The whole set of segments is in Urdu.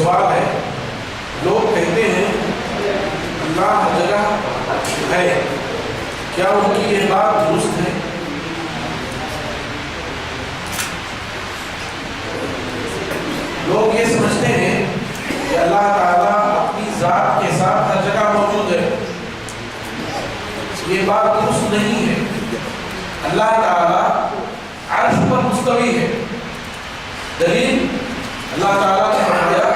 سوال ہے، لوگ کہتے ہیں اللہ ہر جگہ ہے، کیا ان کی یہ بات درست ہے؟ لوگ یہ سمجھتے ہیں کہ اللہ تعالیٰ اپنی ذات کے ساتھ ہر جگہ موجود ہے، یہ بات درست نہیں ہے۔ اللہ تعالیٰ عرش پر مستوی ہے۔ دلیل اللہ تعالیٰ نے فرمایا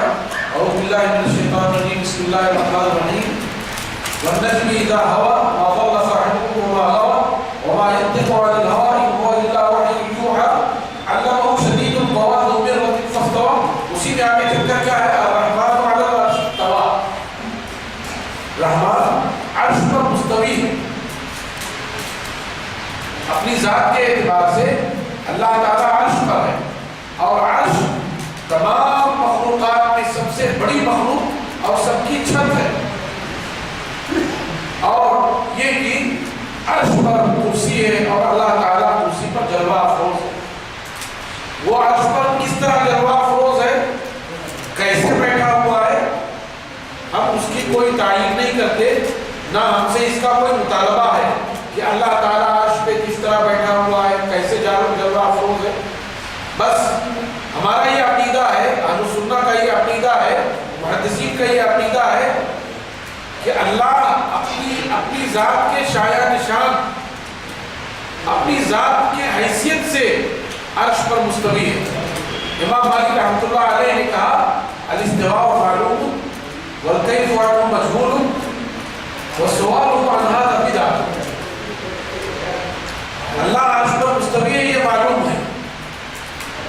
اعوذ باللہ من الشیطان الرجیم بسم اللہ الرحمن الرحیم والنجم اذا هوى ما ضل صاحبكم وما غوى وما ينطق عن الهوى ان هو الا وحی یوحی علمه شدید القوى ذو مرة فاستوى۔ اسی میں آگے چل کر کیا ہے؟ الرحمن علی العرش استوى، رحمان عرش پر مستوی ہے۔ اپنی ذات کے اعتبار سے اللہ تعالیٰ عرش پر ہے، اور عرش تمام مخلوقات میں سب سے بڑی مخلوق اور سب کی چھت ہے، اور یہ کہ عرش پر کرسی ہے اور اللہ تعالیٰ کرسی پر جلوہ افروز ہے۔ وہ عرش پر کس طرح جلوہ افروز ہے، کیسے بیٹھا ہوا ہے، ہم اس کی کوئی تعریف نہیں کرتے، نہ ہم سے اس کا کوئی مطالبہ ہے کہ اللہ تعالیٰ عرش پہ کس طرح بیٹھا ہوا ہے، کیسے جلوہ افروز ہے۔ بس ہمارا یہ عقیدہ ہے، اہل سنہ کا یہ عقیدہ ہے، محدثین کا یہ عقیدہ ہے کہ اللہ اپنی ذات کے شایع نشان، اپنی ذات کے حیثیت سے عرش پر مستوی ہے۔ امام مالک رحمۃ اللہ علیہ نے کہا الاستواء معلوم والکیف مجہول والسؤال عن هذا بدعۃ۔ اللہ عرش پر مستوی ہے یہ معلوم ہے،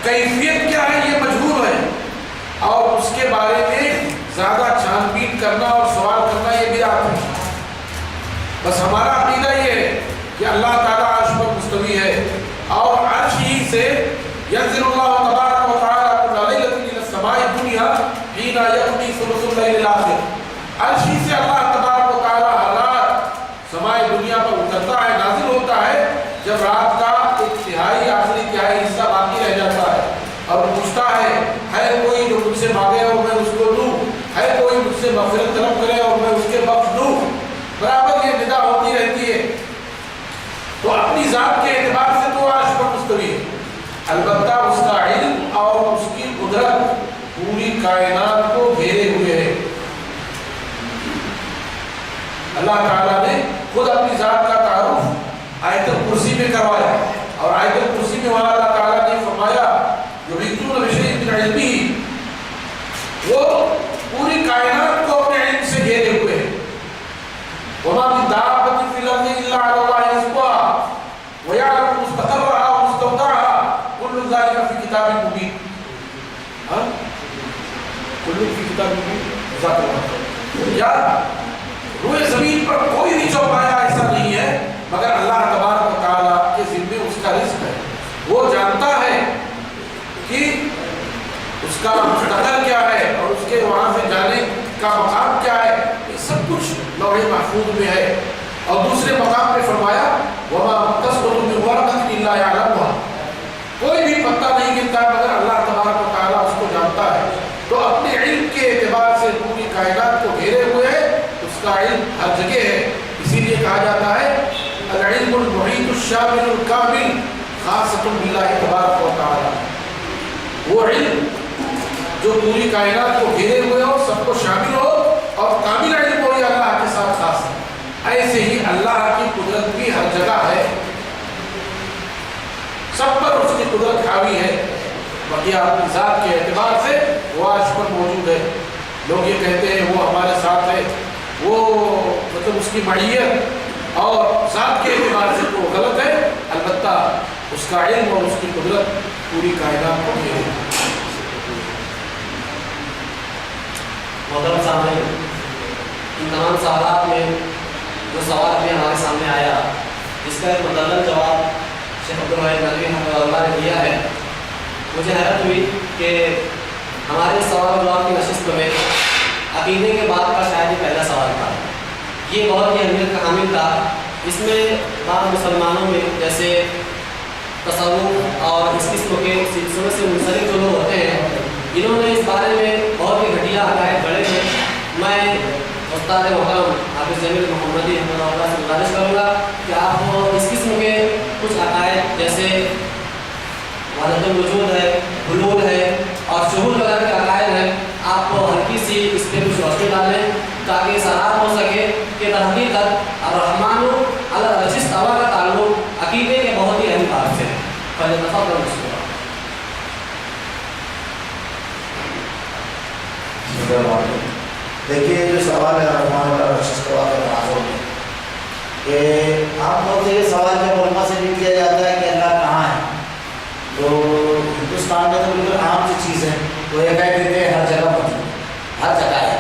کیفیت کیا ہے یہ مجہول ہے، اور اس کے بارے میں زیادہ چھان بین کرنا اور سوال کرنا یہ بدعت ہے۔ بس ہمارا عقیدہ یہ ہے کہ اللہ تعالیٰ عرش پر مستوی ہے، اور عرش ہی سے ینزل اللہ تبارک و تعالی کل لیلۃ الی السماء الدنیا حین یقضی ثلث اللیل الاخر۔ عرش ہی سے اللہ تبارک و تعالی ہر رات سماء دنیا پر اترتا ہے، نازل ہوتا ہے، جب رات کا ایک تہائی آخری تہائی حصہ باقی رہ جاتا ہے، اور پوچھتا ہے کوئی جو مجھ سے مانگے اور میں اس کو دوں، ہے کوئی مجھ سے مغفرت طلب کرے اور میں اس کے بخش دوں، برابر یہ ندا ہوتی رہتی ہے۔ تو اپنی ذات کے اعتبار سے تو عرش پر مستوی ہے، البتہ اس کا علم اور اس کی قدرت پوری کائنات کو گھیرے ہوئے ہے۔ اللہ تعالیٰ نے خود اپنی ذات کا تعارف آیت الکرسی میں کروایا، اور آیت الکرسی میں وہاں اللہ تعالیٰ نے فرمایا یحیطون بشیء من علمہ، وہ پوری کائنات کو اپنے علم سے گھیرے ہوئے ہیں۔ وما من دابۃ فی الارض الا علی اللہ رزقها ویعلم مستقرها ومستودعها کل ذلک فی کتاب مبین۔ کل فی کتاب مبین، جزاک اللہ۔ یار روئے زمین پر کوئی بھی چوپایا ایسا نہیں ہے مگر اللہ تبارک و تعالیٰ کے ذمے اس کا رزق ہے۔ وہ جانتا ہے کہ اس کا مستقر کیا ہے اور اس کے وہاں سے جانے کا مقام کیا ہے، یہ سب کچھ لوح محفوظ میں ہے۔ اور دوسرے مقام پہ فرمایا وما تسقط من ورقۃ الا یعلمها، کوئی بھی پتا نہیں گرتا مگر اللہ تبارک و تعالیٰ اس کو جانتا ہے۔ تو اپنے علم کے اعتبار سے پوری کائنات کو گھیرے ہوئے ہے، اس کا علم ہر جگہ ہے۔ اسی لیے کہا جاتا ہے العلم المحیط الشامل الکامل خاصۃ باللہ تبارک و تعالیٰ، وہ علم جو پوری کائنات کو گھیرے ہوئے ہو، سب کو شامل ہو اور کامل علم ہو، یہ اللہ کے ساتھ خاص ہے۔ ایسے ہی اللہ کی قدرت بھی ہر جگہ ہے، سب پر اس کی قدرت حاوی ہے، باقی اپنی ذات کے اعتبار سے وہ عرش پر موجود ہے۔ لوگ یہ کہتے ہیں وہ ہمارے ساتھ ہے، وہ مطلب اس کی معیت اور ذات کے اعتبار سے وہ غلط ہے، البتہ اس کا علم اور اس کی قدرت پوری کائنات کو گھیرے ہے۔ محترم سامعین، ان تمام سوالات میں جو سوال ابھی ہمارے سامنے آیا، جس کا ایک مدلل جواب شیخ عبدالواحد ندوی حفظہ اللہ نے دیا ہے، مجھے حیرت ہوئی کہ ہمارے سوال و جواب کی نشست میں عقیدے کے بعد کا شاید یہ پہلا سوال تھا۔ یہ بہت ہی اہمیت کا حامل تھا۔ اس میں بعض مسلمانوں میں جیسے تصوف اور اس قسم کے سلسلوں سے منسلک جو لوگ ہوتے ہیں، انہوں نے اس بارے میں بہت ہی گھٹیا استاد محترم حافظ جمیل محمدی رحمۃ اللہ سے گزارش کروں گا کہ آپ اس قسم کے کچھ عقائد جیسے وحدت الوجود ہے، حلول ہے اور شہود وغیرہ کے عقائد ہیں، آپ ہلکی سی اس پہ کچھ روشنی ڈالیں تاکہ اظہار ہو سکے کہ در حقیقت الرحمن علی العرش استویٰ کا تعلق عقیدے کے بہت ہی اہم بات سے ہے۔ فليتفضل مشکورا۔ دیکھیے جو سوال ہے رحمان علی العرش استویٰ کے تناظر میں کہ عام طور سے یہ سوال جب علماء سے بھی کیا جاتا ہے کہ اللہ کہاں ہے، تو ہندوستان میں تو بالکل عام سی چیز ہے، تو یہ کہہ دیتے ہیں ہر جگہ موجود ہے، ہر جگہ ہے،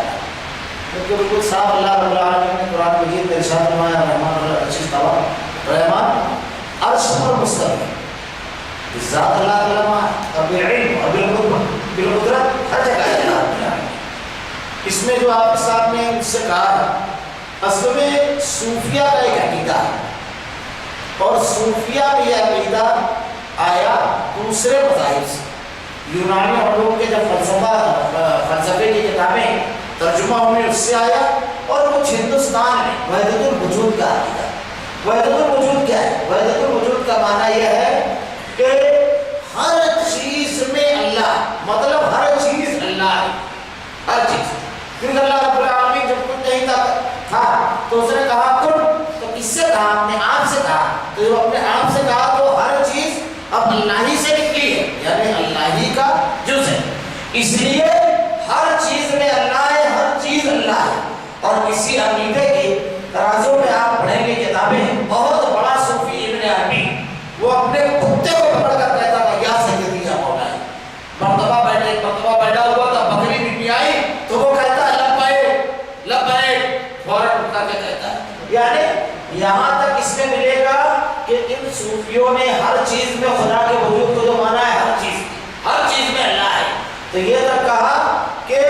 کیونکہ بالکل صاف اللہ رب العالمین نے قرآن مجید میں ارشاد فرمایا رحمان علی العرش استویٰ، رحمان عرش پر مستوی ہے، ذات اللہ تعالیٰ اور بالعلم اور بالقدرت ہر جگہ ہے اللہ رب العالمین۔ اس میں جو آپ کے سامنے مجھ سے کہا ہے اصل میں صوفیہ کا ایک عقیدہ ہے، اور صوفیہ میں یہ عقیدہ آیا دوسرے مذاہب سے، یونانی علوم کے جب فلسفے کی کتابیں ترجمہ ہوئی اس سے آیا، اور کچھ ہندوستان میں وحدت الوجود کا عقیدہ۔ وحدت الوجود کیا ہے؟ وحدت الوجود کا معنی یہ ہے کہ ہر چیز میں اللہ، مطلب ہر چیز اللہ ہے، ہر چیز، کیونکہ اللہ رب العالمین جب کچھ نہیں تھا تو اس نے کہا کن، تو کس سے کہا؟ اپنے آپ سے کہا، تو جب اپنے آپ سے کہا تو ہر چیز اب اللہ ہی سے نکلی ہے، یعنی اللہ ہی کا جز ہے، اس لیے ہر چیز میں اللہ ہے، ہر چیز اللہ ہے۔ اور اسی عقیدے کے ترازو میں آپ پڑھیں گے کتابیں، بہت بڑا صوفی ابن عربی، وہ اپنے کتے کو پکڑ کر کہتا تھا یا سیدی یا مولانا، مرتبہ بیٹھا ہوا تھا، بکری بھی آئی تو وہ کہتا ہے لبیک لبیک، فوراً اٹھا کے کہتا ہے، یعنی یہاں تک اس میں ملے گا کہ ان صوفیوں نے ہر چیز میں خدا کے وجود کو جو مانا ہے، ہر چیز میں اللہ ہے۔ تو یہ تک کہا کہ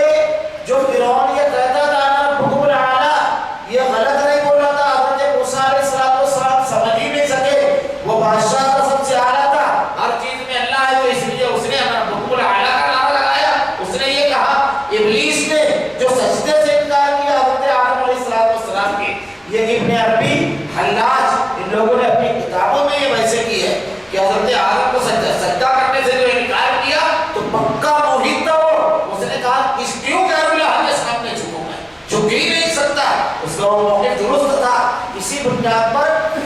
جو فرعون یہ کہتا تھا نا ربکم الاعلی، یہ غلط نہیں بول رہا تھا، حضرت موسیٰ علیہ السلام سمجھ ہی نہیں سکے، وہ بادشاہ کا سب سے اعلیٰ تھا، ہر چیز میں اللہ ہے، تو اس لیے اس نے ربکم الاعلی کا نعرہ لگایا۔ اس نے یہ کہا، ابلیس نے جو سجدے سے انکار کیا حضرت آدم علیہ السلام کے، یہ ابن عربی، حلاج، ان لوگوں نے اپنی کتابوں میں یہ ویسے کی ہے کہ حضرت آدم کو سجدہ کرنے سے جو انکار کیا تو پکا موحد تھا وہ، اس نے کہا اس کیوں کہ اللہ کے سامنے جھکوں میں، جھک ہی نہیں سکتا، اس کا وہ موقف درست تھا۔ اسی بنیاد پر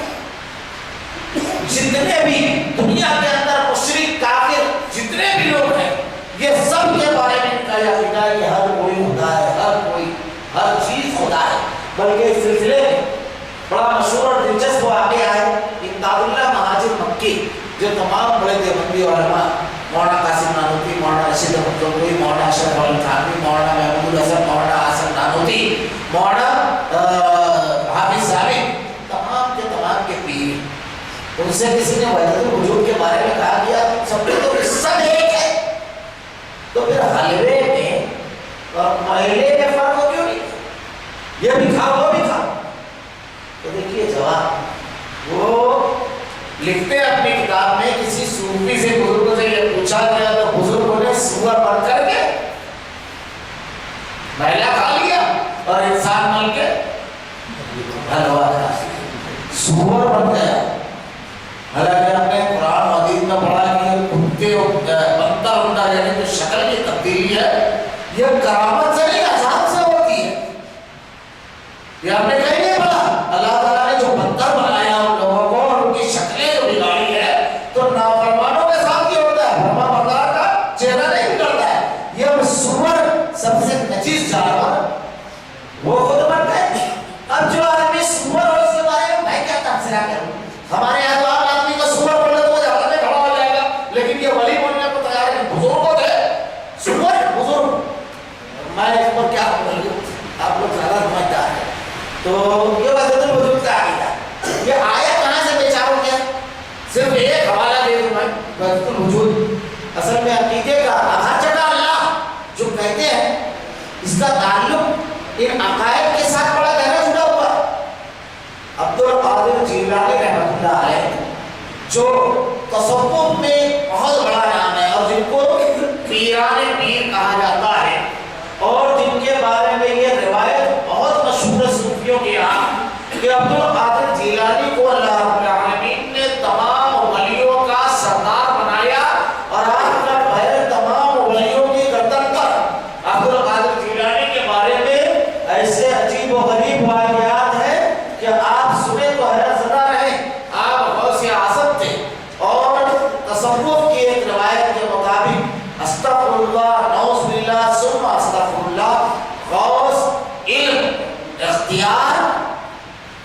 جتنے بھی دنیا کے اندر مشرک کافر جتنے بھی لوگ ہیں، یہ سب کے بارے میں ان کا یہ عقیدہ ہے کہ ہر کوئی خدا ہے، ہر چیز خدا ہے۔ بلکہ اس سلسلے میں بڑا مشہور اور دلچسپ واقعہ ہے امداد اللہ مہاجر مکی، جو تمام بڑے دیوبندی علماء، مولانا قاسم نانوتوی، مولانا رشید احمد گنگوئی، مولانا اشرف علی تھانوی، مولانا محمود الحسن، مولانا حسن نانوتوی، مولانا حافظ ظالم، تمام کے پیر، ان سے کسی نے وحدت الوجود کے بارے میں کہا گیا سب کو تو سب ایک ہے، تو پھر حلوے میں اور مہلے میں فرق کیوں نہیں؟ یہ بھی کھا وہ بھی کھا۔ تو دیکھیے جواب وہ لکھتے ہیں اپنی کتاب میں، کسی صوفی سے بزرگوں سے یہ پوچھا گیا تو بزرگوں نے سور بن کر کے میلا کھا لیا اور انسان بن کے حلوا کھا، سور بن گیا۔ حالانکہ ہم نے قرآن حدیث میں پڑھا کہ کتے بنتا یعنی جو شکل کی تبدیلی ہے یہ کرامت سے نہیں عذاب سے ہوتی ہے، یہ ہم نے کہیں نہیں پڑھا۔ اللہ تعالیٰ نے جو پتھر بنایا ان لوگوں کو اور ان کی شکلیں جو بگاڑی ہے تو نافرمانوں کے ساتھ یہ ہوتا ہے، فرما بردار کا چہرہ نہیں بگڑتا ہے۔ یہ سور سب سے نجیس جانور وہ خود بن گئے۔ اب جو آدمی سور اور اس کے بارے میں کیا تبصرہ کروں؟ ہمارے یہاں تو عام آدمی کو سور بولے تو وہ جہاں میں کھڑا ہو جائے گا، لیکن یہ ولی بولنے کو تیار ہے۔ بزرگوں تھے سور بزرگ، میں اس پر کیا بولوں، آپ لوگ زیادہ سمجھدار ہیں۔ تو یہ وحدت الوجود کا عقیدہ، یہ آیا کہاں سے بیچاروں کیا؟ صرف ایک حوالہ دے دوں میں، وحدت الوجود اصل میں عقیدے کا ہر جگہ اللہ جو کہتے ہیں اس کا تعلق ان عقائد کے ساتھ بڑا گہرا جڑا ہوا ہے۔ عبد القادر جیلانی رحمۃ اللہ علیہ جو تصوف میں بہت بڑا نام ہے اور جن کو پیران پیر کہا جاتا ہے اور جن کے بارے میں یہ روایت بہت مشہور اختیار،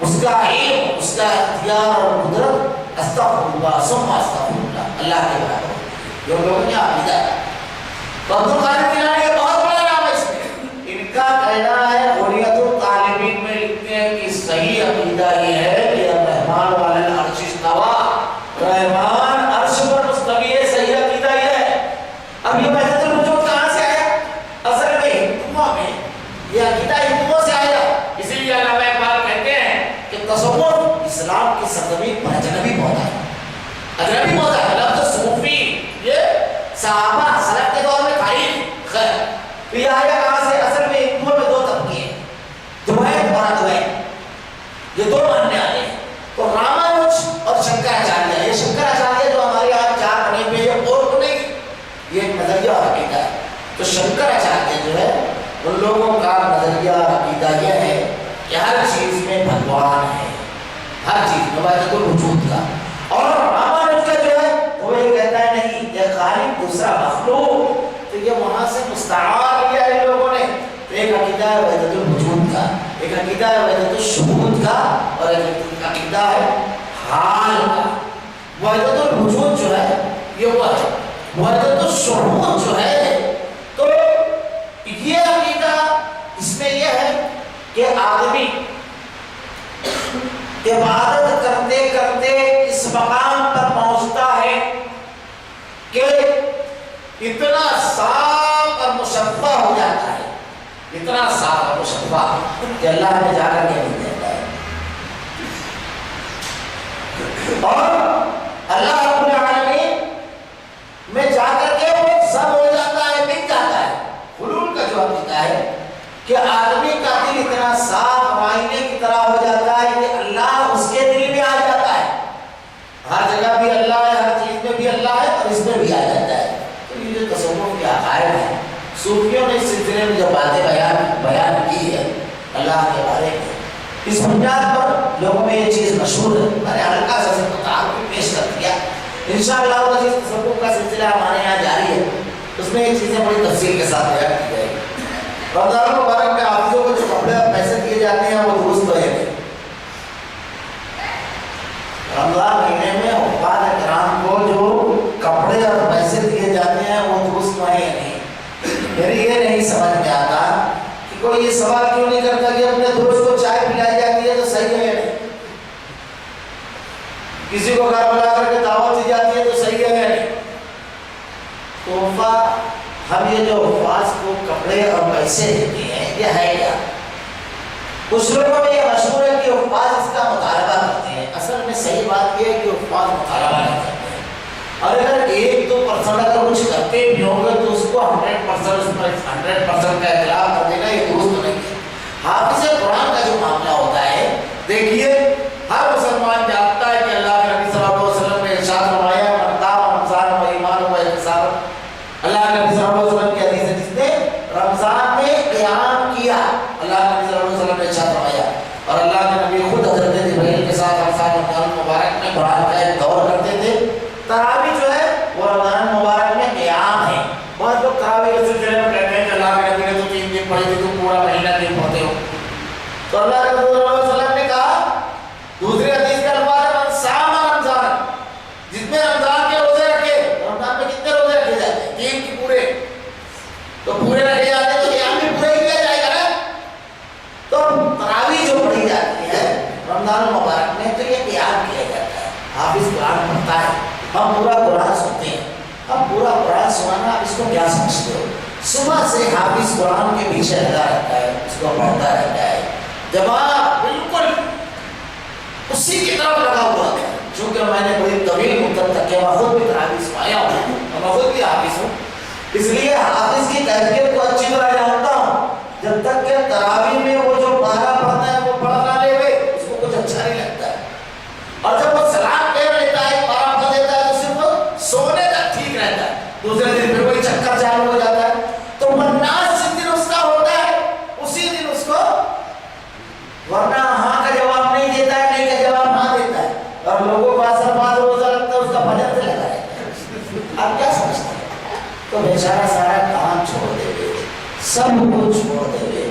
اس کا علم، اس کا اختیار اور قدرت استغفراللہ ثم استغفراللہ اللہ کے برابر، جو لوگوں نے عقیدہ ہے۔ تو عبد القادر جیلانی یہ بہت بڑا نام ہے، اس میں ان کا کہنا ہے غنیۃ الطالبین میں لکھتے ہیں کہ صحیح عقیدہ یہ ہے کہ الرحمن علی العرش استویٰ، رحمان عرش پر مستوی ہے، صحیح عقیدہ یہ ہے۔ اب یہ وحدت الوجود کہاں سے آیا؟ اصل میں ہندوؤں میں یہ عقیدہ ہندوؤں سے آیا، اسی لیے علامہ اقبال کہتے ہیں کہ تصوف اسلام کی سرزمین پر اجنبی پودا ہے، اجنبی پودا ہے۔ لفظ صوفی یہ صحابہ سلف کے دور میں تاریخ خیر تو یہ آیا کہاں سے؟ اصل میں ہندوؤں میں دو طبقے ہیں، دویت اور ادویت، یہ دو ماننے والے ہیں۔ تو رامانج اور شنکراچاریہ، یہ شنکراچاریہ جو ہمارے یہاں چار بنے ہوئے یہ اور نہیں، یہ ایک نظریہ اور عقیدہ ہے۔ تو شنکراچاریہ جو ہے ان لوگوں کا نظریہ عقیدہ یہ ہے کہ ہر چیز میں بھگوان ہے، ہر چیز میں وحدت الوجود کا۔ اور رامانج کا جو ہے وہ یہ کہتا ہے نہیں یہ خالق دوسرا مخلوق، تو یہ وہاں سے مستعار لیا ہے لوگوں نے۔ تو ایک عقیدہ ہے وحدت الوجود کا، ایک عقیدہ ہے وحدت الشہود کا، اور ایک عقیدہ ہے حال کا۔ وحدت الوجود جو ہے یہ وہ ہے، وحدت الشہود جو ہے تو یہ عقیدہ اس میں یہ ہے کہ آدمی عبادت کرتے کرتے اس مقام پر پہنچتا ہے کہ اتنا صاف اور مشفع ہو جاتا ہے، اتنا صاف اور مشفع کہ اللہ نے جا کر کے نہیں دیتا ہے، اور اللہ رب العالمین میں جا کر کے وہ سب ہو جاتا ہے، مٹ جاتا ہے۔ حلول کا جو عقیدہ ہے کہ آدمی کا دل اتنا صاف آئینے کی طرح ہو جاتا ہے کہ اللہ اس کے دل میں آ جاتا ہے، ہر جگہ بھی اللہ ہے، ہر چیز میں بھی اللہ ہے، اور اس میں بھی آ جاتا ہے۔ تو یہ جو تصوف کے عقائد ہیں، صوفیوں نے اس سلسلے میں جو باتیں بیان کی ہے اللہ کے بارے میں، اس بنیاد پر لوگوں میں یہ چیز مشہور ہے۔ میں نے ہلکا سا تعارف پیش کر دیا، انشاءاللہ وہ جس تصوف کا سلسلہ ہمارے یہاں جاری ہے اس میں یہ چیزیں بڑی تفصیل کے ساتھ بیان کی جائے گی۔ رمضان المبارک میں حافظوں کو جو کپڑے اور پیسے دیے جاتے ہیں وہ درست تو ہے نہیں۔ رمضان مہینے میں حفاظ کرام کو جو کپڑے اور پیسے دیے جاتے ہیں وہ درست تو ہے نہیں۔ میری یہ نہیں سمجھ میں آتا کہ کوئی یہ سوال کیوں نہیں کرتا کہ اپنے دوست کو چائے پلائی جاتی ہے تو صحیح ہے یا نہیں، کسی کو گھر بلا کر کے دعوت دی جاتی ہے تو صحیح ہے یا نہیں۔ تحفہ ہم یہ جو حفاظ کو کپڑے اور پیسے دیتے ہیں یہ ہے کیا؟ کچھ لوگوں میں یہ مشہور ہے کہ حفاظ اس کا مطالبہ کرتے ہیں، اصل میں صحیح بات یہ ہے کہ حفاظ مطالبہ نہیں کرتے ہیں، اور اگر 1-2% اگر کچھ کرتے بھی ہوں گے تو اس کو 100% کا اعتراف کر دینا یہ درست نہیں ہے۔ حافظ قرآن کا جو معاملہ ہوتا ہے، دیکھیے ہر مسلمان جانتا ہے کہ اللہ کے نبی صلی اللہ علیہ وسلم نے ارشاد فرمایا من قام رمضان و ایمان و احتسابا، اللہ کے نبی صلی اللہ علیہ وسلم کی حدیث ہے جس نے رمضان میں قیام کیا، اللہ کے نبی صلی اللہ علیہ وسلم نے ارشاد فرمایا، اور اللہ کے نبی خود حضرت جبرائیل کے ساتھ رمضان مبارک میں قرآن کا ایک دور کرتے تھے۔ تراویح جو ہے وہ رمضان مبارک میں قیام ہے۔ بہت لوگ تراویح کے سلسلے میں کہتے ہیں کہ اللہ کے نبی نے تو 3 دن پڑھی تھی، تم پورا مہینہ کیوں پڑھتے ہو؟ تو اللہ کے نبی صلی اللہ علیہ وسلم نے کہا، دوسری حدیث کا الفاظ ہے من صام رمضان، جس میں رمضان کے روزے رکھے، رمضان میں کتنے روزے رکھے جاتے ہیں؟ 3 کی پورے، تو پورے رکھے جاتے ہیں تو قیام بھی پورا ہی کیا جائے گا نا۔ تو تراویح جو پڑھی جاتی ہے رمضان مبارک میں تو یہ قیام کیا جاتا ہے، حافظ قرآن پڑھتا ہے، ہم پورا قرآن سنتے ہیں۔ ہم پورا قرآن سنانا اس کو کیا سمجھتے ہو؟ صبح سے حافظ قرآن کے پیچھے لگا رہتا ہے، اس کو پڑھتا رہتا ہے، جواب بالکل اسی کی طرف لگا ہوا ہے۔ چونکہ میں نے بڑی طویل مدت تک میں خود بھی تراویح سنایا ہوں اور میں خود بھی حافظ ہوں، اس لیے حافظ کی کیفیت کو اچھی طرح جانتا ہوں۔ جب تک کہ تراویح میں وہ جو پارا پڑھتا ہے وہ پڑھ نہ لے ہوئے اس کو کچھ اچھا نہیں لگتا ہے، اور جب وہ سلام پھیر لیتا ہے پارا پڑھ دیتا ہے تو صرف سونے تک ٹھیک رہتا ہے، دوسرے دن پھر کوئی چکر چالو ہو جاتا ہے۔ تو مناس جس دن اس کا ہوتا ہے اسی دن اس کو، ورنہ ہاں کا جواب نہیں دیتا ہے، نہیں کا جواب ہاں دیتا ہے، اور لوگوں کو اثر بعد روزہ لگتا ہے اس کا بجٹ سے لگا رہتا ہے۔ آپ کیا سمجھتے ہیں؟ تو بیچارہ سارا کام چھوڑ دے گے، سب کچھ چھوڑ دے گے،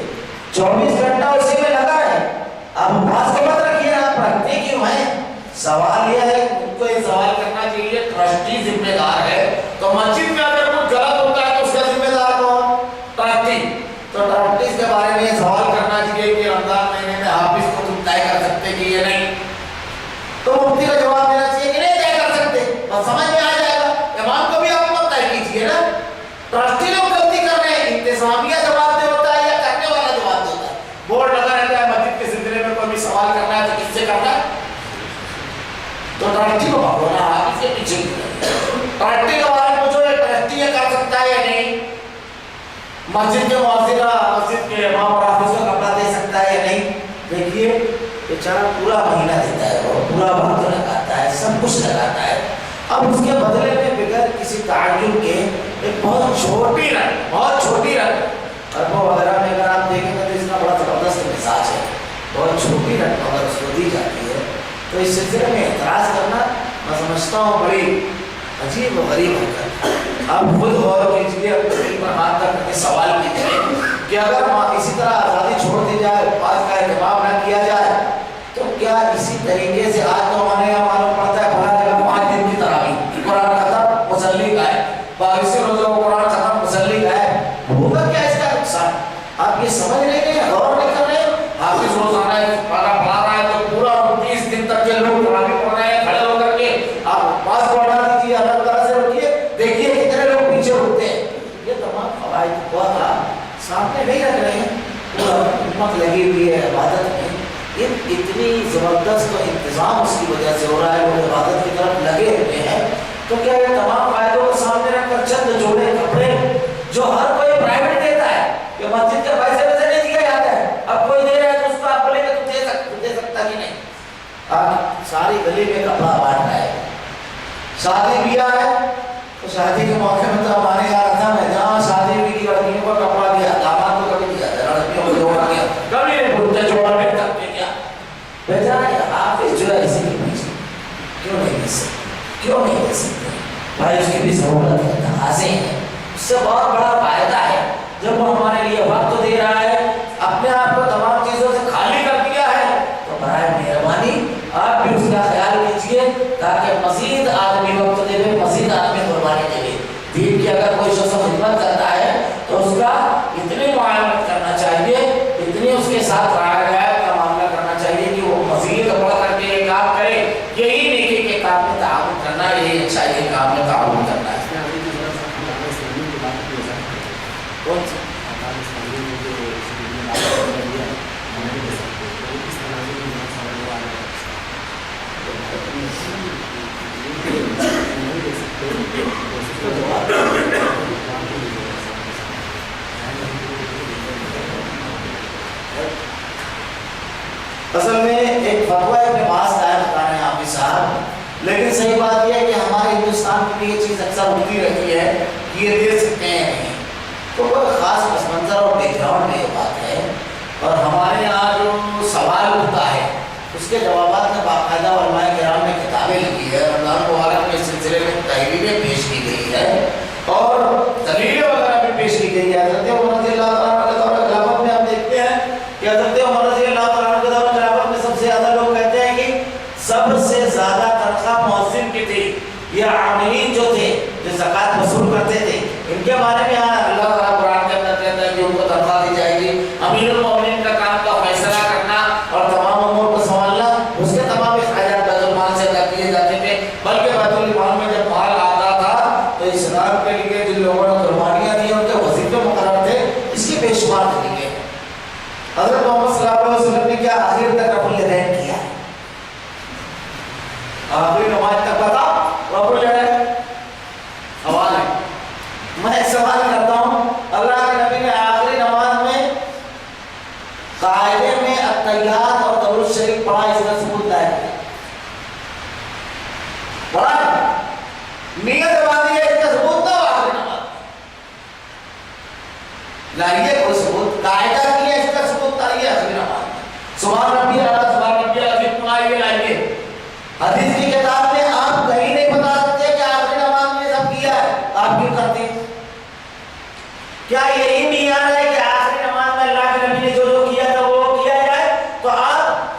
24 گھنٹہ اسی میں لگا ہے، آپ باز کو مت رکھیے، آپ رکھتے کیوں ہیں؟ سوال یہ ہے، ان کو یہ سوال کرنا چاہیے، ٹرسٹی ذمہ دار ہے، تو مسجد میں اگر کچھ غلط ہوتا ہے تو اس کا ذمہ دار کون؟ ٹرسٹی۔ تو ٹرسٹی کے بارے میں یہ سوال کرنا چاہیے کہ رمضان مہینے میں حافظ کو تم طے کر سکتے کہ یہ نہیں، تو مفتی کا جواب دینا چاہیے کہ نہیں طے کر سکتے، بس سمجھ میں آ جائے گا۔ امام کو بھی آپ مت طے کیجیے نا، ٹرسٹی لوگ غلطی کر رہے ہیں، انتظامیہ جواب دے ہوتا ہے یا کرنے والا جواب دیتا ہے؟ بورڈ لگا رہتا ہے مسجد کے سلسلے میں، کوئی بھی سوال کرنا ہے تو کس سے کرنا ہے؟ تو ٹرسٹی کو بھگونا حافظ کے پیچھے ٹرسٹی کے بارے میں پوچھو، یہ ٹرسٹی یہ کر سکتا ہے یا نہیں؟ مسجد کے مؤذن مسجد کے امام اور حافظ کو کپڑا دے سکتا ہے یا نہیں؟ دیکھیے بیچارہ پورا مہینہ دیتا ہے، وہ پورا وقت لگاتا ہے، سب کچھ لگاتا ہے، اب اس کے بدلے میں بغیر کسی تعجب کے ایک بہت چھوٹی رقم اربوں وغیرہ میں اگر آپ دیکھیں گے تو اس کا بڑا زبردست مزاج ہے، بہت چھوٹی رقم اگر اس کو دی جاتی ہے تو اس سلسلے میں اعتراض کرنا میں سمجھتا ہوں بڑی عجیب و غریب حرکت۔ آپ خود غور کیجیے، اپنے دل پر ہاتھ رکھ کے سوال کیجیے کہ اگر اسی طرح آزادی چھوڑ دی جائے، آج کا اہتمام نہ کیا جائے، تو کیا اسی طریقے سے آج تو ہمارے یہاں معلوم پڑتا ہے فلاں جگہ 5 دن کی تراویح، قرآن ختم مسلی کا ہے، 22 روزوں کو قرآن ختم مسلی کا ہے، ہوگا کیا اس کا نقصان؟ آپ یہ سمجھ رہے ہیں، غور نہیں کر رہے؟ حافظ روزانہ پڑھا رہا ہے تو پورا 29 دن تک کے لوگ تراویح پڑھ رہے ہیں کھڑے ہو کر کے، آپ پاس پڑھا دیجیے، الگ طرح سے رکھیے، دیکھیے کتنے لوگ پیچھے اٹھتے ہیں۔ یہ تمام فوائد کو سامنے نہیں رکھ رہے ہیں، پورا امت لگی ہوئی ہے عبادت میں، اتنی زبردست انتظام اس کی وجہ سے ہو رہا ہے، وہ عبادت کی طرف لگے ہوئے ہیں، تو کیا یہ تمام فائدوں کو سامنے رکھ کر چند جوڑے کپڑے جو ہر کوئی پرائیویٹ دیتا ہے، کہ مسجد کے پیسے ویسے نہیں دیا جاتا ہے، اب کوئی دے رہا ہے تو اس کو آپ بولیں گے تو دے سکتا کہ نہیں؟ آپ ساری گلی میں کپڑا بانٹ رہا ہے، شادی بیاہ ہے تو شادی کے موقع میں تو ہمارے یہاں رسم ہے، جہاں شادی ہوئی کی لڑکیوں کو کپڑا دیا، داماد کو کبھی دیا، لڑکیوں کو جوڑا دیا، کبھی نہیں بھولتے جوڑا میں تک دے دیا۔ بیچارہ حافظ جو ہے اسی کے پیچھے کیوں نہیں دے سکتے؟ بھائی اس کی بھی ضرورت ہے، تقاضے ہیں، اس سے بہت بڑا فائدہ ہے جب وہ ہمارے لیے وقت دے رہا ہے، اپنے آپ کو تمام چیزوں سے خالی کر دیا ہے، تو برائے مہربانی آپ بھی اس کا خیال کیجیے تاکہ مزید آدمی وقت دے، مزید آدمی قربانی دے۔ دین کی اگر کوئی شخص خدمت کرتا ہے تو اس کا اتنی معاونت کرنا چاہیے، اتنی اس کے ساتھ رعایت کا معاملہ کرنا چاہیے کہ وہ مزید بڑھ کر کے یہ کام کرے، یہی نیکی کے کام میں تعاون کرنا، یہی اچھائی کے کام میں تعاون کرنا ہے۔ کون سا؟ اصل میں ایک فتویٰ اپنے پاس دائر بتانے ہیں حافظ صاحب، لیکن صحیح بات یہ ہے کہ ہمارے ہندوستان میں بھی یہ چیز اکثر ہوتی رہتی ہے کہ یہ دے سکتے ہیں نہیں، تو کوئی خاص پس منظر اور بیک گراؤنڈ میں یہ بات ہے، اور ہمارے یہاں جو سوال ہوتا ہے اس کے جوابات میں باقاعدہ علماء کرام نے کتابیں لکھی ہے، رمضان مبارک میں اس سلسلے میں تحریریں پیش کی گئی ہے اور دلیلیں وغیرہ بھی پیش کی گئی ہے۔ حضرت عمر رضی اللہ عنہ کے دور خلافت میں ہم دیکھتے ہیں کہ حضرت عمر رضی اللہ عنہ کے دور خلافت میں سب سے زیادہ لوگ کہتے ہیں کہ سب سے زیادہ تنخواہ مؤذن کی تھی، یہ عاملین جو تھے جو زکوٰۃ وصول کرتے تھے، ان کے بارے میں اللہ تعالیٰ قرآن کے اندر کہتا ہے کہ ان کو تنخواہ دی جائے گی، امیر المومنین کا کام کا فیصلہ کرنا اور تمام امور کو سنبھالنا، اس کے تمام اخراجات بیت المال سے ادا کیے جاتے تھے، بلکہ بیت المال میں جب مال آتا تھا تو اسلام کے لیے جن لوگوں نے قربانیاں دی ان کے وظیفے مقرر تھے، اس کی بے شمار طریقے ہیں۔ حضرت محمد صلی اللہ علیہ وسلم نے کیا آخر تک رفع الیدین کیا، آخری نماز تک بتا رفع الیدین سوال ہے، میں ایک سوال کرتا ہوں، اللہ کے نبی نے آخری نماز میں قاعدے میں التحیات اور درود شریف پڑھا، اس کا ثبوت لایا پڑھا نیت باندھی ہے، اس کا ثبوت نہ آخری نماز لائیے، کوئی ثبوت قاعدہ کی ہے، اس کا ثبوت لائیے آخری نماز، سبحان ربی اعلیٰ سبحان ربی العظیم پڑھائیے لائیے۔ حدیث کی کتاب میں آپ کہیں نہیں بتا سکتے کہ آخری نماز میں سب کیا ہے، آپ کیوں کرتے ہیں؟ کیا یہی معیار ہے کہ آخری نماز میں اللہ کے نبی نے جو کیا تھا وہ کیا جائے؟ تو آپ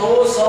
200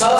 100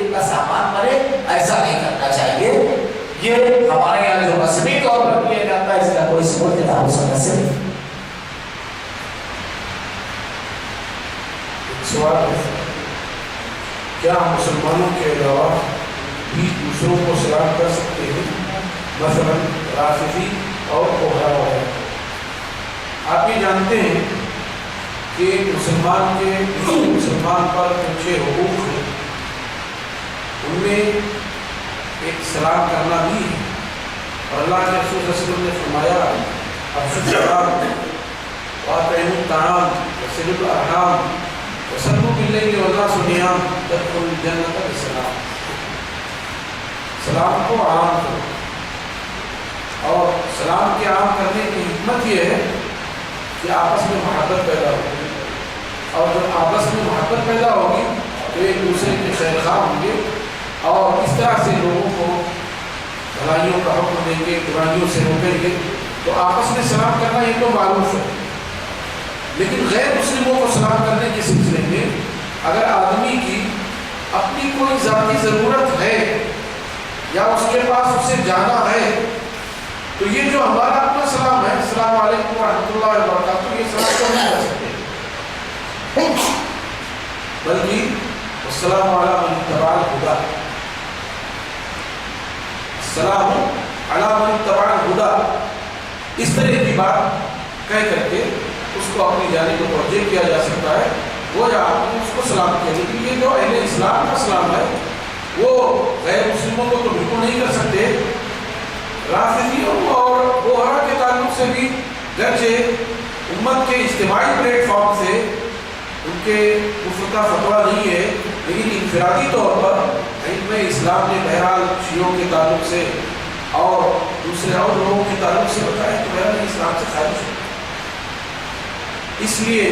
دین کا سامان بنے، ایسا نہیں کرنا چاہیے۔ یہ ہمارے یہاں جو رسمی طور پر کیا جاتا ہے اس کا کوئی ثبوت کتاب و سنت سے نہیں۔ سوال ہے کیا ہم مسلمانوں کے علاوہ بھی دوسروں کو سلام کر سکتے ہیں، مثلا رافضی اور کوہرا وغیرہ؟ آپ یہ جانتے ہیں کہ مسلمان کے مسلمان پر کچھ حقوق ہیں، ان میں ایک سلام کرنا بھی ہے، اور اللہ کے رسول صلی اللہ علیہ وسلم نے فرمایا افشوا السلام واطعموا الطعام وصلوا الارحام وصلوا باللیل والناس نیام تدخلوا الجنۃ بسلام۔ سلام کو عام کرو، اور سلام کے عام کرنے کی حکمت یہ ہے کہ آپس میں محبت پیدا ہوگی، اور جب آپس میں محبت پیدا ہوگی تو ایک دوسرے کے خیر خواہ ہوں گے، اور اس طرح سے لوگوں کو بھلائیوں کا حکم دیں گے، برائیوں سے روکیں گے۔ تو آپس میں سلام کرنا یہ تو معروف ہے، لیکن غیر مسلموں کو سلام کرنے کے سلسلے میں اگر آدمی کی اپنی کوئی ذاتی ضرورت ہے یا اس کے پاس اسے جانا ہے، تو یہ جو ہمارا اپنا سلام ہے، السلام علیکم ورحمۃ اللہ وبرکاتہ، یہ سلام کو نہیں کر سکتے، بلکہ السلام علی من اتبع الہدی، السلام علی من اتبع الہدی، اس طرح کی بات کہہ کر کے اس کو اپنی جانب متوجہ کیا جا سکتا ہے، وہ یا آپ نے اس کو سلام کیا۔ لیکن یہ جو اہل اسلام کا سلام ہے وہ غیر مسلموں کو تو بالکل نہیں کر سکتے۔ رافضیوں اور بوہرا کے تعلق سے بھی گرچہ امت کے اجتماعی پلیٹ فارم سے ان کے کفر کا فتویٰ نہیں ہے، لیکن انفرادی طور پر علم اسلام نے بہرحال شیعوں کے تعلق سے اور دوسرے اور لوگوں کے تعلق سے بتایا کہ بہرحال اسلام سے خارج ہے۔ اس لیے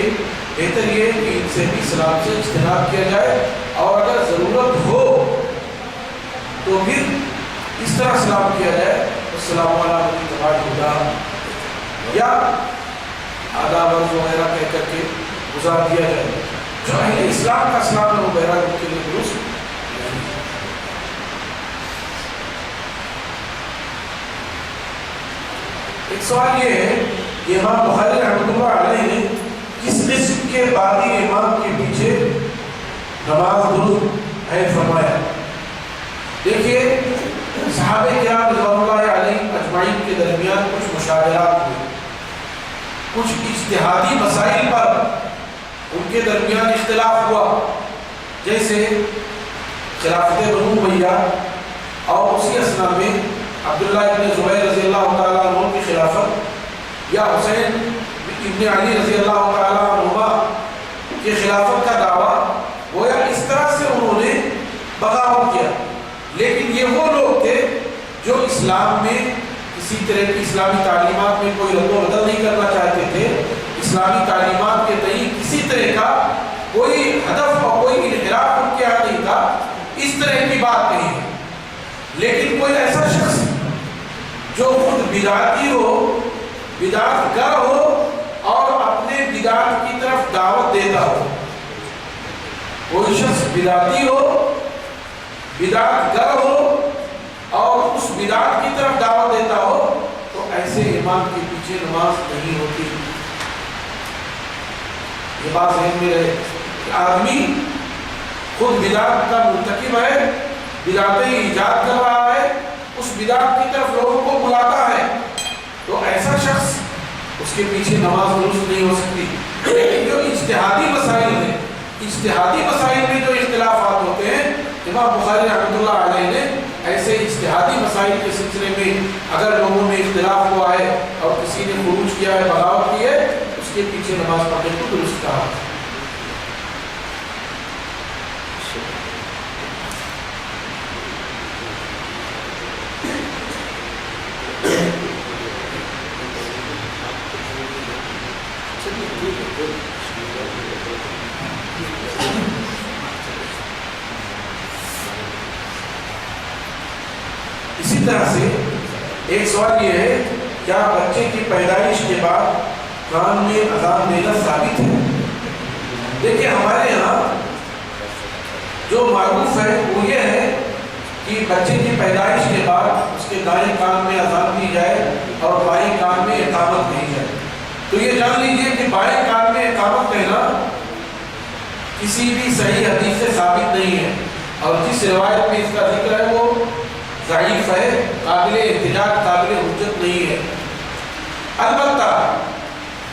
بہتر یہ کہ ان سے بھی سلام سے اجتناب کیا جائے، اور اگر ضرورت ہو تو پھر اس طرح سلام کیا جائے، السلام علیکم من اتبع الہدی، یا آداب وغیرہ کہہ کر کے گزار دیا جائے۔ جو اہل اسلام کا سلام ہے وہ بہرحال ان کے لیے درست نہیں۔ ایک سوال یہ ہے کہ امام بخاری رحمۃ اللہ علیہ نے کس قسم کے باقی امام کے پیچھے نماز درست ہے فرمایا؟ دیکھیے صحابہ کرام رضوان اللہ علیہ اجمعین کے درمیان کچھ مشاورات ہوئے، کچھ اجتہادی مسائل پر ان کے درمیان اختلاف ہوا، جیسے خلافت بنو امیہ اور اسی اثنا میں عبداللہ ابن زبیر رضی اللہ تعالیٰ عنہ کی خلافت، یا حسین ابن علی رضی اللہ تعالیٰ عنہ کی خلافت کا دعویٰ، گویا اس طرح سے انہوں نے بغاوت کیا۔ لیکن یہ وہ لوگ تھے جو اسلام میں کسی طرح کی اسلامی تعلیمات میں کوئی رد و بدل نہیں کرنا چاہتے تھے، اسلامی تعلیمات کے تئیں کسی طرح کا کوئی ہدف اور کوئی انحراف ان کے یہاں نہیں تھا، اس طرح کی بات نہیں ہے۔ لیکن کوئی ایسا شخص جو خود بدعتی ہو، بدعت گر ہو اور اپنے بدعت کی طرف دعوت دیتا ہو، کوئی شخص بدعتی ہو، بدعت گر ہو اور اس بدعت کی طرف دعوت دیتا ہو، تو ایسے امام کے پیچھے نماز نہیں ہوتی۔ یہ بات ذہن میں رہے کہ آدمی خود بدعت کا مرتکب ہے، بدعتیں ایجاد کر رہا ہے، اس بدعت کی طرف لوگوں کو بلاتا ہے، تو ایسا شخص اس کے پیچھے نماز درست نہیں ہو سکتی۔ لیکن جو اجتہادی مسائل ہیں، اجتہادی مسائل میں جو اختلافات ہوتے ہیں، امام بخاری رحمۃ اللہ علیہ نے ایسے اجتہادی مسائل کے سلسلے میں اگر لوگوں میں اختلاف ہوا ہے اور کسی نے خروج کیا ہے، بغاوت کی ہے، اس کے پیچھے نماز پڑھنے کو درست کہا۔ اسی طرح سے ایک سوال یہ ہے، کیا بچے کی پیدائش کے بعد کان میں اذان دینا ثابت ہے؟ دیکھیے ہمارے یہاں جو معروف ہے وہ یہ کہ بچے کی پیدائش کے بعد اس کے دائیں کان میں اذان دی جائے اور بائیں کان میں اقامت کہی جائے. تو یہ جان لیجیے کہ بائیں کان میں اقامت کہنا کسی بھی صحیح حدیث سے ثابت نہیں ہے، اور جس روایت میں اس کا ذکر ہے وہ ضعیف ہے، قابل احتجاج قابل حجت نہیں ہے. البتہ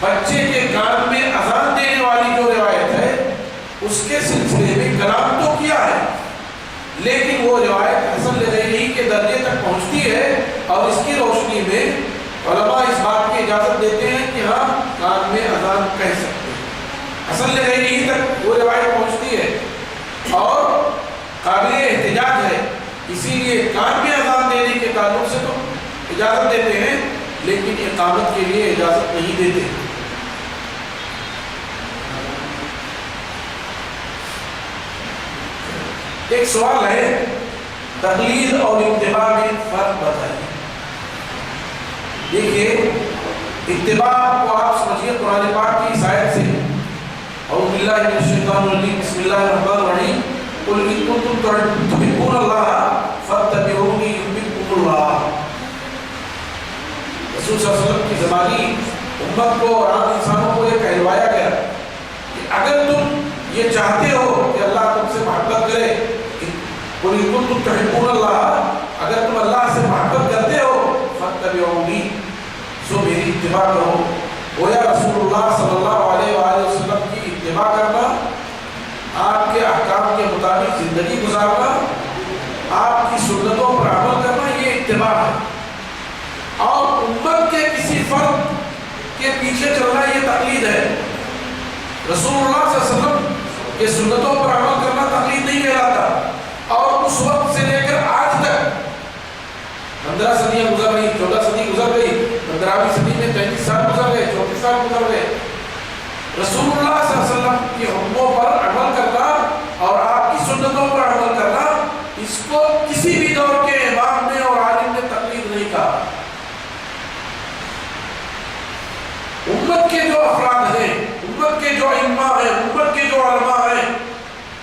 بچے کے کان میں اذان دینے والی جو روایت ہے اس کے سلسلے میں کلام تو کیا ہے، لیکن وہ روایت حسن لغیری کے درجے تک پہنچتی ہے، اور اس کی روشنی میں علماء اس بات کی اجازت دیتے ہیں کہ ہاں کان میں اذان کہہ سکتے ہیں. حسن لغیری تک وہ روایت پہنچتی ہے اور قابل احتجاج ہے، اسی لیے کان میں اذان دینے کے تعلق سے تو اجازت دیتے ہیں لیکن اقامت کے لیے اجازت نہیں دیتے. ایک سوال ہے، تقلید اور اتباع میں فرق بتائیے. دیکھیے، اتباع کو آپ سمجھیے قرآن پاک کی اس آیت سے، اعوذ باللہ من الشیطان الرجیم بسم اللہ الرحمن الرحیم قل ان کنتم تحبون اللہ فاتبعونی یحببکم اللہ. رسول صلی اللہ علیہ وسلم کی زمانی امت کو اور عام انسانوں کو یہ کہلوایا گیا کہ اگر تم یہ چاہتے ہو کہ اللہ تم سے محبت کرے، قل ان کنتم تحبون اللہ، اگر تم اللہ سے محبت کرتے ہو فاتبعونی، سو میری اتباع کرو. گویا رسول اللہ صلی اللہ علیہ وآلہ وسلم کی اتباع کرنا، آپ کے احکام کے مطابق زندگی گزارنا، آپ کی سنتوں پر عمل کرنا، یہ اتباع ہے. اور امت کے کسی فرد کے پیچھے چلنا یہ تقلید ہے. رسول اللہ صلی اللہ علیہ وسلم کے سنتوں پر عمل کرنا تقلید نہیں کہلاتا. اور اس وقت سے لے کر آج تک 15 صدیاں گزر گئی، 14 صدی گزر گئی، 15ویں صدی میں 33 سال گزر گئے، 34 سال گزر گئے. رسول اللہ صلی اللہ علیہ وسلم کے حکموں پر عمل کرنا اور آپ کی سنتوں پر عمل کرنا، اس کو کسی بھی دور کے امام نے اور عالم نے تقلید نہیں کہا. امت کے جو افراد ہیں، امت کے جو ائمہ ہیں، امت کے جو علماء ہیں،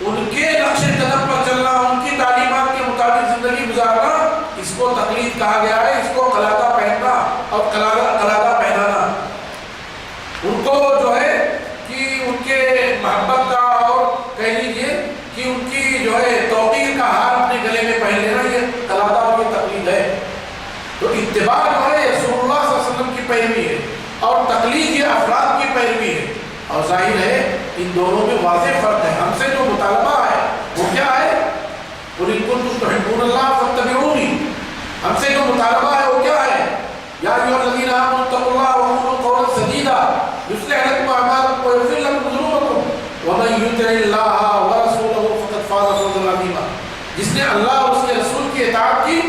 ان کے نقش قدم پر چلنا، ان کی تعلیمات کے مطابق زندگی گزارنا، اس کو تقلید کہا گیا ہے. اس کو قلادہ پہننا اور قلادہ پہنانا، ان کو جو ہے کہ ان کے محبت کا اور کہہ لیجیے کہ ان کی جو ہے توقیر کا ہار اپنے گلے میں پہن لینا، یہ قلادہ اور یہ تقلید ہے. تو اتباع جو ہے رسول اللہ صلی اللہ علیہ وسلم کی پیروی ہے، اور تقلید یہ افراد کی پیروی ہے. اور ظاہر ہے ان دونوں میں واضح فرق ہے. ہم سے جو مطالبہ ہے وہ کیا ہے؟ قل ان کنتم تحبون اللہ فاتبعونی. ہم سے جو مطالبہ ہے وہ کیا ہے؟ یا ایھا الذین آمنوا اتقوا اللہ وقولوا قولا سدیدا یصلح لکم اعمالکم ویغفر لکم ذنوبکم ومن یطع اللہ ورسولہ فقد فاز فوزا عظیما. جس نے اللہ اور اس کے رسول کی اطاعت کی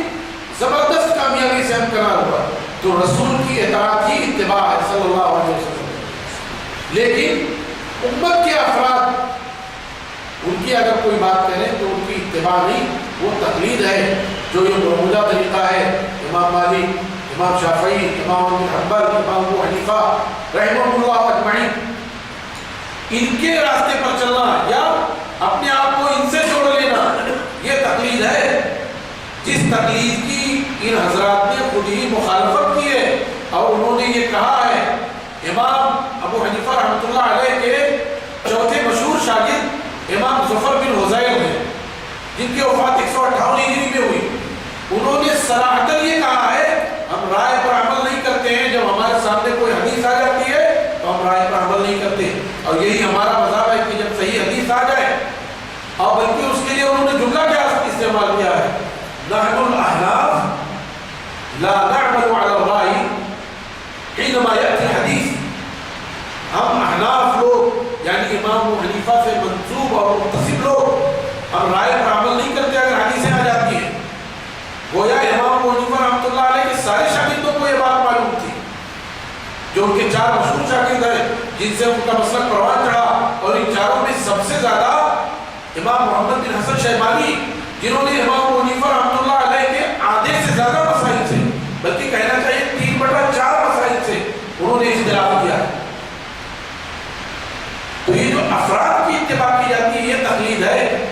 زبردست کامیابی سے ہمکنار ہوا. تو رسول کی اطاعت ہی اتباع ہے صلی اللہ علیہ وسلم. لیکن امت کے افراد ان کی اگر کوئی بات کریں تو ان کی اتباع نہیں، وہ تقلید ہے. جو یہ مرموزہ طریقہ ہے امام مالک، امام شافعی، امام بن حنبل، امام ابو حنیفہ رحمہ اللہ اجمعین، ان کے راستے پر چلنا یا اپنے آپ کو ان سے جوڑ لینا، یہ تقلید ہے. جس تقلید کی ان حضرات نے خود ہی مخالفت کی ہے اور انہوں نے یہ کہا ہے. امام ابو حنیفہ رحمۃ اللہ علیہ کے چوتھے مشہور شاگرد امام ظفر بن حذیل ہیں، جن کی وفات 158 ہجری میں ہوئی. انہوں نے صراحتاً یہ کہا ہے ہم رائے پر عمل نہیں کرتے ہیں، جب ہمارے سامنے کوئی حدیث آ جاتی ہے تو ہم رائے پر عمل نہیں کرتے. اور یہی ہمارا مذہب ہے کہ جب صحیح حدیث آ جائے، اور بلکہ اس کے لیے انہوں نے جملہ کیا استعمال کیا ہے، نحن الاحناف لا نعمل على الرأي حينما يأتي الحديث. ہم احناف لوگ یعنی امام ابو حنیفہ سے منسوب اور منتسب لوگ ہم رائے پر عمل نہیں کرتے اگر حدیثیں آ جاتی ہیں. گویا امام ابو حنیفہ رحمۃ اللہ علیہ کے سارے شاگردوں کو یہ بات معلوم تھی. جو ان کے 4 مشہور شاگرد ہیں جن سے ان کا مسلک پروان چڑھا، اور ان چاروں میں سب سے زیادہ امام محمد بن حسن شیبانی، جنہوں نے امام ابو حنیفہ رحمۃ اللہ علیہ کے آدھے سے زیادہ مسائل سے، بلکہ کہنا چاہیے 3/4 مسائل سے انہوں نے اختلاف کیا ہے. تو یہ جو افراد کی اتباع کی جاتی ہے یہ تقلید ہے.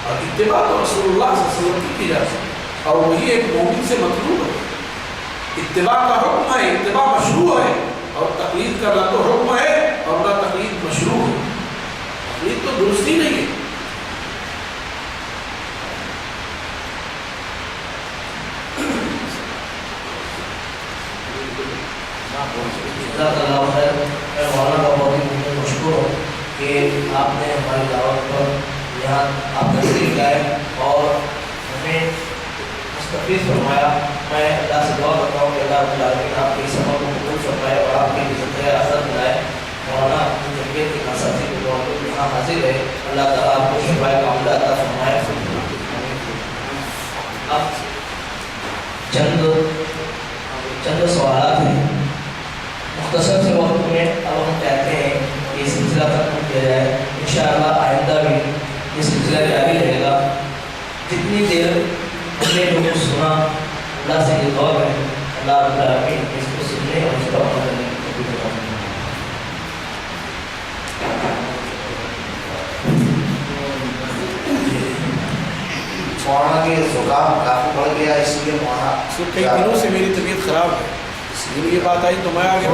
اور اتباع تو رسول اللہ صلی اللہ علیہ وسلم کی جاتی ہے اور وہی ایک مومن سے مطلوب ہے. اتباع کا حکم ہے، اتباع مشروع ہے، اور تقلید کا نہ تو حکم ہے اور نہ تقلید مشروع ہے. تقلید تو درستی نہیں ہے. جزاک اللہ خیر. میں مولانا کا بہت ہی مشکور ہوں کہ آپ نے ہماری دعوت پر یہاں آپ تشریف لائے اور ہمیں مستفید فرمایا. میں اللہ سے دعا کرتا ہوں کہ اللہ رب العالمین آپ کے سفر کو قبول فرمائے اور آپ کی عزت عزت دلائے. مولانا اپنی جمعیت کے ناصحی کے طور پر یہاں حاضر ہے. اللہ تعالیٰ آپ کو شفائے کاملہ عطا فرمائے. اب چند سوالات ہیں مختصر سے وقت میں. اب ہم کہتے ہیں کہ یہ سلسلہ ختم کیا جائے. انشاءاللہ آئندہ بھی یہ سلسلہ جاری رہے گا. جتنی دیر ہم نے جو سنا اللہ سے یہ دعا ہے اللہ رب العالمین اس کو سننے اور اس کو عمل کرنے کی توفیق عطا فرمائے. مولانا کے زکام کافی بڑھ گیا اس لیے مولانا کئی دنوں سے میری طبیعت خراب ہے، اس لیے یہ بات آئی تو میں آگے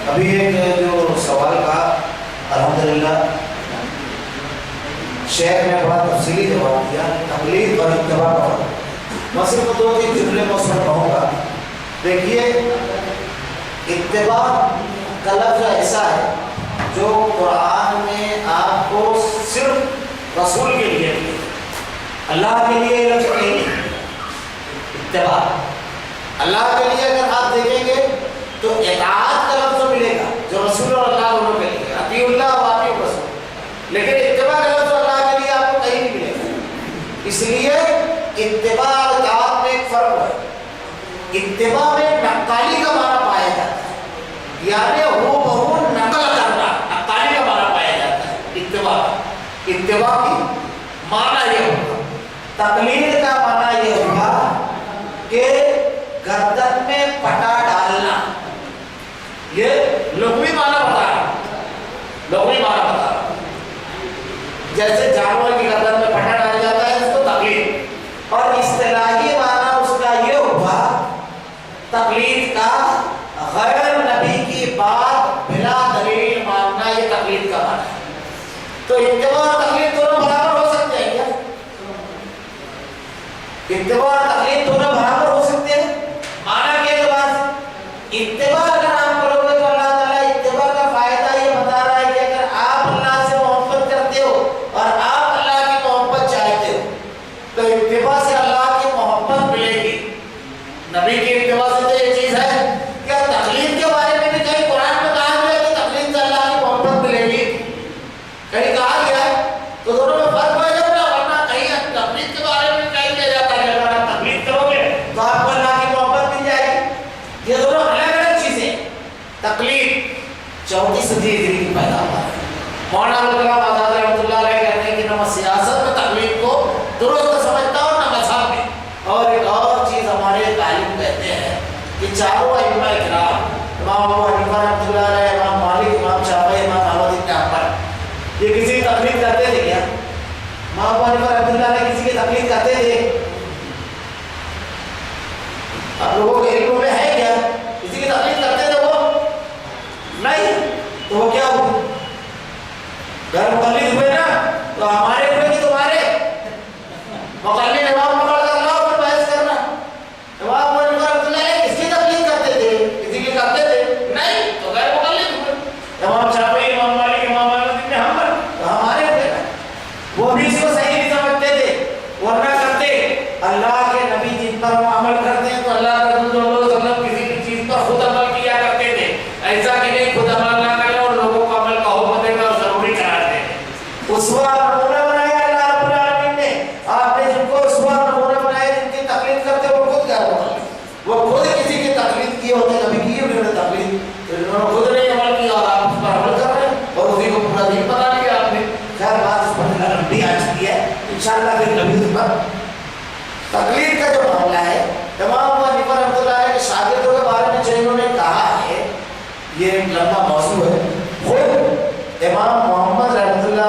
ابھی ایک جو سوال کا الحمدللہ شیخ نے بڑا تفصیلی جواب دیا. تقلید اور اتباع کا فرق میں صرف 2-3 جملے میں اس میں کہوں گا. دیکھیے اتباع کا لفظ ایسا ہے جو قرآن میں آپ کو صرف رسول کے لیے اللہ کے لیے لفظ نہیں. اتباع اللہ کے لیے اگر آپ دیکھیں گے تو اطاعت کا لفظ ملے گا جو رسول اور اللہ دونوں کے لیے اطیع اللہ و اطیع الرسول. لیکن اتباع کا لفظ اللہ کے لیے آپ کو کہیں نہیں ملے گا. اس لیے اتباع اور اطاعت میں ایک فرق ہے. اتباع میں نقالی کا معنی پایا جاتا ہے، یعنی ہو بہو نقل کرنا، نقالی کا معنی پایا جاتا ہے. اتباع کی معنی یہ ہوگا. تقلید کا معنی یہ ہوگا کہ گردن میں پٹا ڈالنا. یہ لغوی معنی بتا رہا ہوں، لغوی معنی بتا رہا ہوں. جیسے جانور کی گردن میں پٹا ڈالا جاتا ہے اس کو تقلید. اور اصطلاحی معنی اس کا یہ ہوگا تقلید کا غیر نبی کی بات بلا دلیل ماننا، یہ تقلید کا معنی ہے. تو اتباع اور تقلید دونوں برابر ہو سکتے ہیں کیا؟ اتباع اور تقلید دونوں برابر ہو سکتے ہیں معنی کے اعتبار سے. اتباع اگر آپ کرو گے تو اللہ تعالیٰ اتباع کا فائدہ یہ بتا رہا ہے کہ اگر آپ اللہ سے محبت کرتے ہو اور آپ اللہ کی محبت چاہتے ہو تو اتباع سے اللہ کی محبت ملے گی. نبی کی اتباع سے تو یہ چیز ہے. کیا تقلید کے بارے میں بھی کہیں قرآن میں کہا گیا کہ تقلید سے اللہ کی محبت ملے گی؟ کہیں کہا گیا ہے؟ تو دونوں میں فرق ہو جائے گا. ورنہ کہیں تقلید کے بارے میں کہہ دیا جاتا ہے اگر آپ تقلید کرو گے تو آپ کو اللہ کی محبت مل جائے گی. یہ دونوں الگ الگ چیزیں. تقلید 34 صدی ہجری کی پیداوار ہے. مولانا ابوالکلام آزاد رحمۃ اللہ علیہ کہتے ہیں کہ نہ میں سیاست میں تقلید کو درست سمجھتا ہوں نہ مذہب میں. اور ایک اور چیز ہمارے تعلیم کہتے ہیں کہ چاروں ائمہ کرام امام ابو حنیفہ رحمۃ اللہ علیہ، امام مالک، امام شافعی، امام احمد بن حنبل یہ کسی کی تقلید کرتے تھے کیا؟ امام ابو حنیفہ رحمۃ اللہ علیہ کسی کی تقلید کرتے تھے؟ آپ لوگوں کے علم میں ہے کیا کسی کی تقلید کرتے تھے وہ؟ نہیں. تو وہ کیا ہوئی؟ اگر مقلد ہوئے نا تو ہمارے ہوئے کہ تمہارے؟ مقلد امام پکڑ کر لاؤ پھر بحث کرنا. امام ابو حنیفہ رحمۃ اللہ علیہ کس کی تقلید کرتے تھے؟ کسی کی کرتے تھے؟ نہیں. تو غیر مقلد ہوئے. امام شافعی، امام مالک، امام احمد بن حنبل تو ہمارے ہوئے نا. وہ بھی اس کو صحیح نہیں سمجھتے تھے ورنہ کرتے. اللہ کے نبی جن پر وہ عمل کرتے ہیں تو اللہ کے رسول صلی اللہ علیہ وسلم کسی بھی چیز پر خود عمل کیا کرتے تھے. ایسا کہ نہیں خود عمل نہ کریں اور لوگوں کو عمل کا حکم دے کر ضروری قرار دیں. اسوہ نمونہ بنایا اللہ رب العالمین نے. آپ نے جن کو اسوہ نمونہ بنایا جن کی تقلید کرتے وہ خود کیا ہوتا ہے؟ وہ خود کسی کی تقلید کیے ہوتے کبھی کی انہوں نے تقلید تو انہوں نے خود نہیں عمل کیا اور آپ اس پر عمل کر رہے ہیں اور اسی کو پورا دین بنا لیا آپ نے. خیر بات اس پر لمبی آ چکی ہے انشاءاللہ پھر کبھی اس پر. تقلید کا جو معاملہ ہے امام ابو حنیفہ رحمۃ اللہ علیہ کے شاگردوں کے بارے میں جو انہوں نے کہا ہے یہ ایک لمبا موضوع ہے. خود امام محمد رحمۃ اللہ